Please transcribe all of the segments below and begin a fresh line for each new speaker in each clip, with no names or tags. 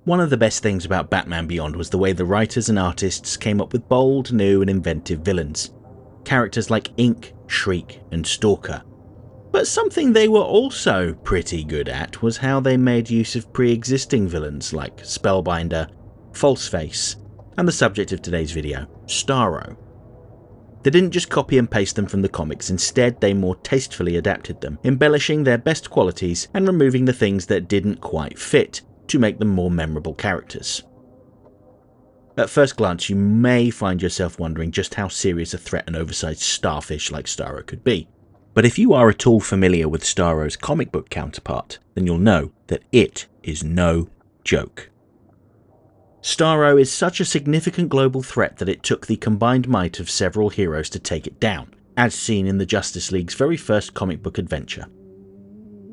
One of the best things about Batman Beyond was the way the writers and artists came up with bold, new and inventive villains. Characters like Ink, Shriek and Stalker. But something they were also pretty good at was how they made use of pre-existing villains like Spellbinder, Falseface, and the subject of today's video, Starro. They didn't just copy and paste them from the comics, instead they more tastefully adapted them, embellishing their best qualities and removing the things that didn't quite fit to make them more memorable characters. At first glance, you may find yourself wondering just how serious a threat an oversized starfish like Starro could be. But if you are at all familiar with Starro's comic book counterpart, then you'll know that it is no joke. Starro is such a significant global threat that it took the combined might of several heroes to take it down, as seen in the Justice League's very first comic book adventure.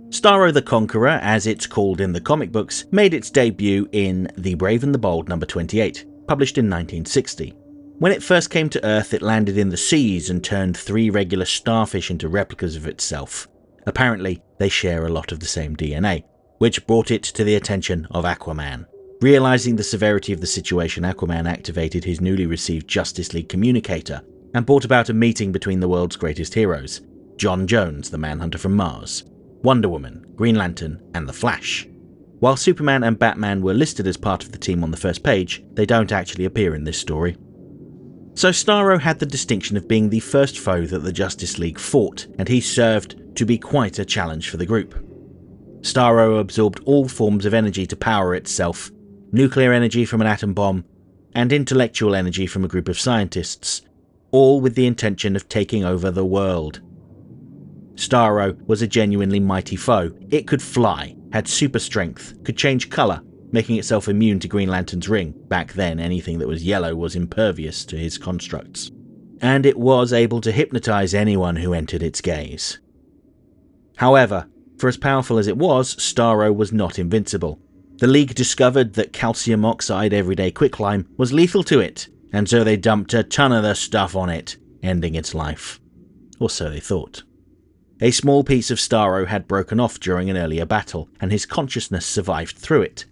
Starro the Conqueror, as it's called in the comic books, made its debut in The Brave and the Bold number 28, published in 1960. When it first came to Earth, it landed in the seas and turned 3 regular starfish into replicas of itself. Apparently, they share a lot of the same DNA, which brought it to the attention of Aquaman. Realizing the severity of the situation, Aquaman activated his newly received Justice League communicator and brought about a meeting between the world's greatest heroes, John Jones, the Manhunter from Mars, Wonder Woman, Green Lantern, and The Flash. While Superman and Batman were listed as part of the team on the first page, they don't actually appear in this story. So Starro had the distinction of being the first foe that the Justice League fought, and he served to be quite a challenge for the group. Starro absorbed all forms of energy to power itself, nuclear energy from an atom bomb, and intellectual energy from a group of scientists, all with the intention of taking over the world. Starro was a genuinely mighty foe. It could fly, had super strength, could change colour, making itself immune to Green Lantern's ring. Back then, anything that was yellow was impervious to his constructs. And it was able to hypnotise anyone who entered its gaze. However, for as powerful as it was, Starro was not invincible. The League discovered that calcium oxide everyday quicklime was lethal to it, and so they dumped a ton of the stuff on it, ending its life. Or so they thought. A small piece of Starro had broken off during an earlier battle, and his consciousness survived through it.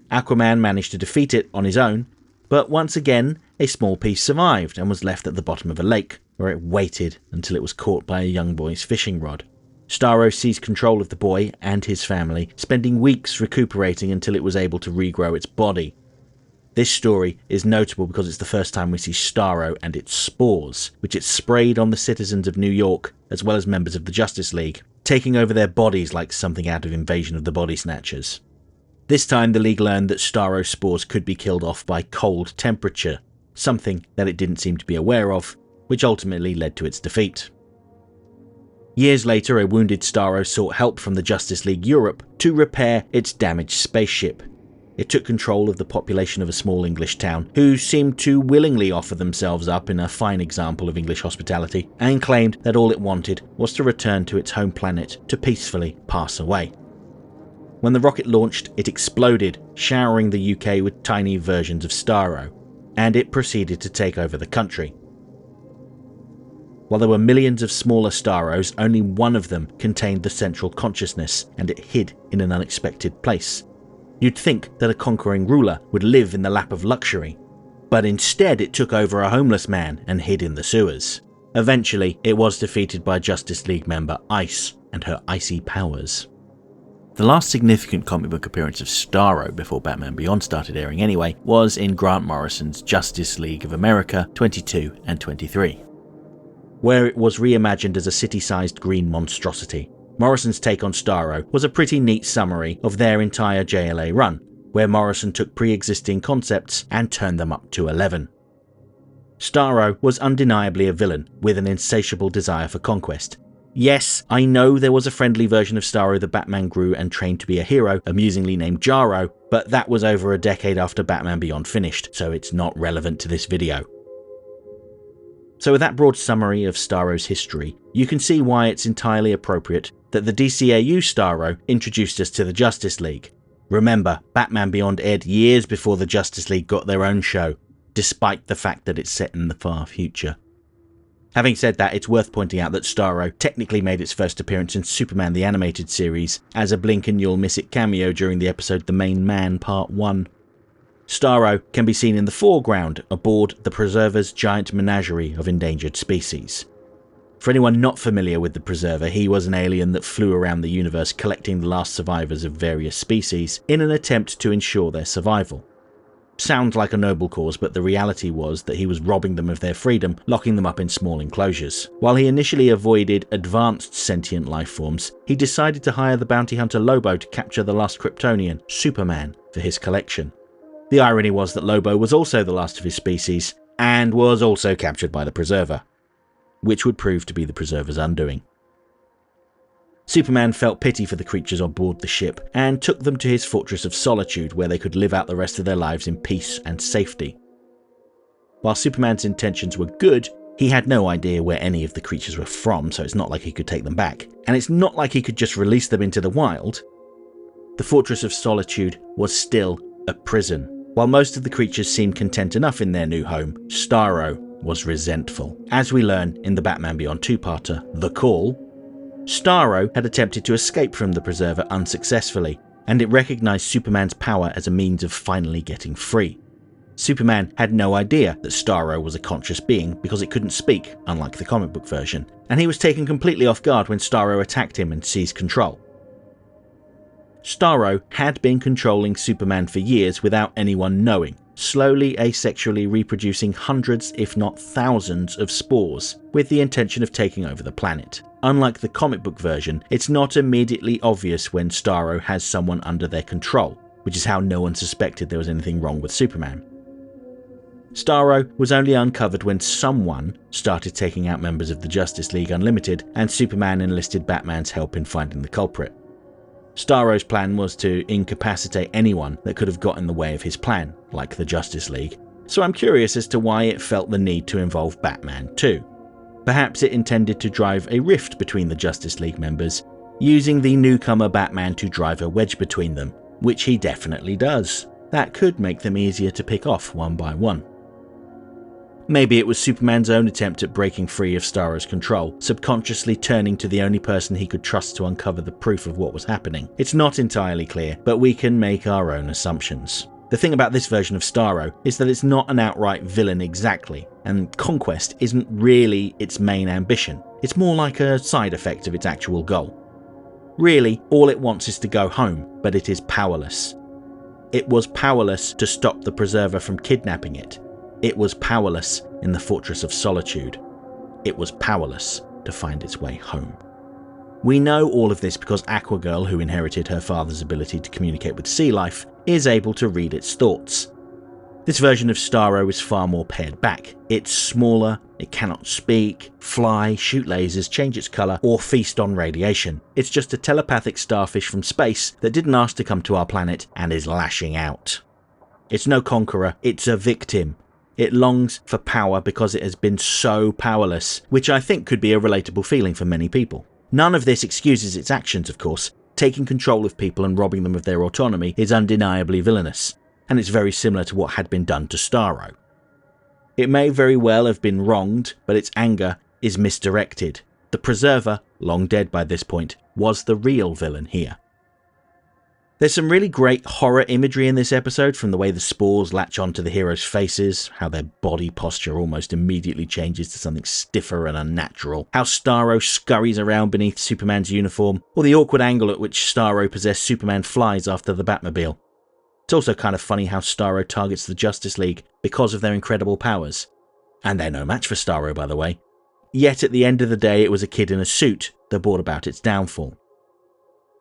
Aquaman managed to defeat it on his own, but once again, a small piece survived and was left at the bottom of a lake, where it waited until it was caught by a young boy's fishing rod. Starro seized control of the boy and his family, spending weeks recuperating until it was able to regrow its body. This story is notable because it's the first time we see Starro and its spores, which it sprayed on the citizens of New York, as well as members of the Justice League, taking over their bodies like something out of Invasion of the Body Snatchers. This time the League learned that Starro's spores could be killed off by cold temperature, something that it didn't seem to be aware of, which ultimately led to its defeat. Years later, a wounded Starro sought help from the Justice League Europe to repair its damaged spaceship. It took control of the population of a small English town, who seemed to willingly offer themselves up in a fine example of English hospitality, and claimed that all it wanted was to return to its home planet to peacefully pass away. When the rocket launched, it exploded, showering the UK with tiny versions of Starro, and it proceeded to take over the country. While there were millions of smaller Starros, only one of them contained the central consciousness, and it hid in an unexpected place. You'd think that a conquering ruler would live in the lap of luxury, but instead it took over a homeless man and hid in the sewers. Eventually, it was defeated by Justice League member Ice and her icy powers. The last significant comic book appearance of Starro before Batman Beyond started airing anyway was in Grant Morrison's Justice League of America 22 and 23. Where it was reimagined as a city-sized green monstrosity. Morrison's take on Starro was a pretty neat summary of their entire JLA run, where Morrison took pre-existing concepts and turned them up to 11. Starro was undeniably a villain with an insatiable desire for conquest. Yes, I know there was a friendly version of Starro that Batman grew and trained to be a hero, amusingly named Jarro, but that was over a decade after Batman Beyond finished, so it's not relevant to this video. So with that broad summary of Starro's history, you can see why it's entirely appropriate that the DCAU Starro introduced us to the Justice League. Remember, Batman Beyond aired years before the Justice League got their own show, despite the fact that it's set in the far future. Having said that, it's worth pointing out that Starro technically made its first appearance in Superman the Animated Series as a blink and you'll miss it cameo during the episode The Main Man Part 1. Starro can be seen in the foreground aboard the Preserver's giant menagerie of endangered species. For anyone not familiar with the Preserver, he was an alien that flew around the universe collecting the last survivors of various species in an attempt to ensure their survival. Sounds like a noble cause, but the reality was that he was robbing them of their freedom, locking them up in small enclosures. While he initially avoided advanced sentient life forms, he decided to hire the bounty hunter Lobo to capture the last Kryptonian, Superman, for his collection. The irony was that Lobo was also the last of his species, and was also captured by the Preserver, which would prove to be the Preserver's undoing. Superman felt pity for the creatures on board the ship and took them to his Fortress of Solitude, where they could live out the rest of their lives in peace and safety. While Superman's intentions were good, he had no idea where any of the creatures were from, so it's not like he could take them back. And it's not like he could just release them into the wild. The Fortress of Solitude was still a prison. While most of the creatures seemed content enough in their new home, Starro was resentful. As we learn in the Batman Beyond two-parter, The Call, Starro had attempted to escape from the Preserver unsuccessfully, and it recognised Superman's power as a means of finally getting free. Superman had no idea that Starro was a conscious being because it couldn't speak, unlike the comic book version, and he was taken completely off guard when Starro attacked him and seized control. Starro had been controlling Superman for years without anyone knowing, slowly asexually reproducing hundreds if not thousands of spores, with the intention of taking over the planet. Unlike the comic book version, it's not immediately obvious when Starro has someone under their control, which is how no one suspected there was anything wrong with Superman. Starro was only uncovered when someone started taking out members of the Justice League Unlimited, and Superman enlisted Batman's help in finding the culprit. Starro's plan was to incapacitate anyone that could have got in the way of his plan, like the Justice League, so I'm curious as to why it felt the need to involve Batman too. Perhaps it intended to drive a rift between the Justice League members, using the newcomer Batman to drive a wedge between them, which he definitely does. That could make them easier to pick off one by one. Maybe it was Superman's own attempt at breaking free of Starro's control, subconsciously turning to the only person he could trust to uncover the proof of what was happening. It's not entirely clear, but we can make our own assumptions. The thing about this version of Starro is that it's not an outright villain exactly, and conquest isn't really its main ambition. It's more like a side effect of its actual goal. Really, all it wants is to go home, but it is powerless. It was powerless to stop the Preserver from kidnapping it. It was powerless in the Fortress of Solitude. It was powerless to find its way home. We know all of this because Aquagirl, who inherited her father's ability to communicate with sea life, is able to read its thoughts. This version of Starro is far more pared back. It's smaller, it cannot speak, fly, shoot lasers, change its colour, or feast on radiation. It's just a telepathic starfish from space that didn't ask to come to our planet and is lashing out. It's no conqueror, it's a victim. It longs for power because it has been so powerless, which I think could be a relatable feeling for many people. None of this excuses its actions, of course. Taking control of people and robbing them of their autonomy is undeniably villainous, and it's very similar to what had been done to Starro. It may very well have been wronged, but its anger is misdirected. The Preserver, long dead by this point, was the real villain here. There's some really great horror imagery in this episode, from the way the spores latch onto the heroes' faces, how their body posture almost immediately changes to something stiffer and unnatural, how Starro scurries around beneath Superman's uniform, or the awkward angle at which Starro-possessed Superman flies after the Batmobile. It's also kind of funny how Starro targets the Justice League because of their incredible powers. And they're no match for Starro, by the way. Yet at the end of the day, it was a kid in a suit that brought about its downfall.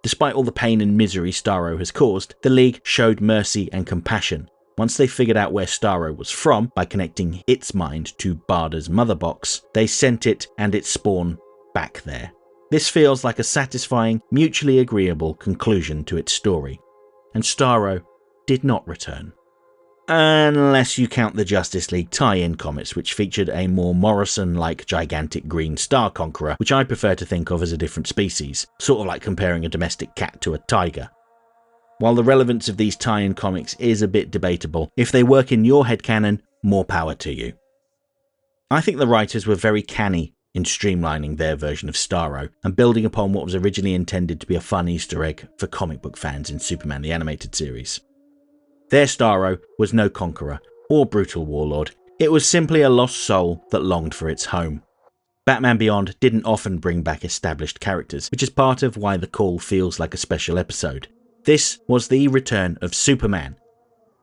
Despite all the pain and misery Starro has caused, the League showed mercy and compassion. Once they figured out where Starro was from by connecting its mind to Barda's mother box, they sent it and its spawn back there. This feels like a satisfying, mutually agreeable conclusion to its story. And Starro did not return. Unless you count the Justice League tie-in comics, which featured a more Morrison-like gigantic green Star Conqueror, which I prefer to think of as a different species, sort of like comparing a domestic cat to a tiger. While the relevance of these tie-in comics is a bit debatable, if they work in your headcanon, more power to you. I think the writers were very canny in streamlining their version of Starro and building upon what was originally intended to be a fun Easter egg for comic book fans in Superman the Animated Series. Their Starro was no conqueror or brutal warlord. It was simply a lost soul that longed for its home. Batman Beyond didn't often bring back established characters, which is part of why the call feels like a special episode. This was the return of Superman,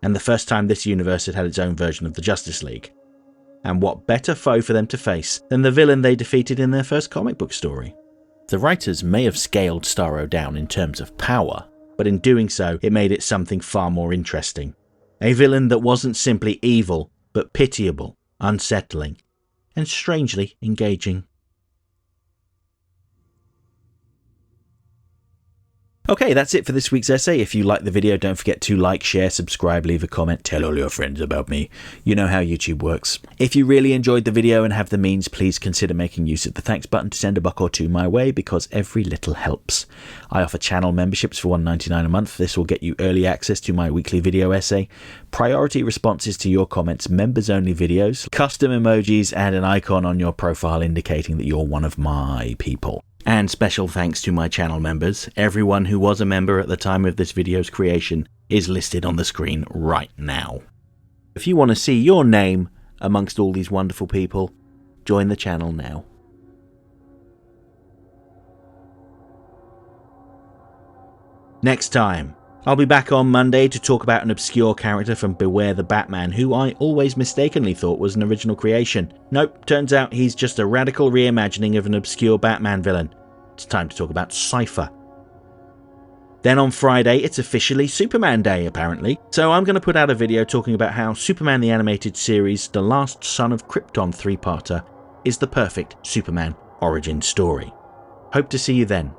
and the first time this universe had its own version of the Justice League. And what better foe for them to face than the villain they defeated in their first comic book story? The writers may have scaled Starro down in terms of power, but in doing so, it made it something far more interesting. A villain that wasn't simply evil, but pitiable, unsettling, and strangely engaging. Okay, that's it for this week's essay. If you liked the video, don't forget to like, share, subscribe, leave a comment, tell all your friends about me. You know how YouTube works. If you really enjoyed the video and have the means, please consider making use of the thanks button to send a buck or two my way, because every little helps. I offer channel memberships for $1.99 a month. This will get you early access to my weekly video essay, priority responses to your comments, members-only videos, custom emojis, and an icon on your profile indicating that you're one of my people. And special thanks to my channel members. Everyone who was a member at the time of this video's creation is listed on the screen right now. If you want to see your name amongst all these wonderful people, join the channel now. Next time, I'll be back on Monday to talk about an obscure character from Beware the Batman who I always mistakenly thought was an original creation. Nope, turns out he's just a radical reimagining of an obscure Batman villain. It's time to talk about Cypher. Then on Friday, it's officially Superman Day apparently, so I'm going to put out a video talking about how Superman the Animated Series, The Last Son of Krypton 3-parter, is the perfect Superman origin story. Hope to see you then.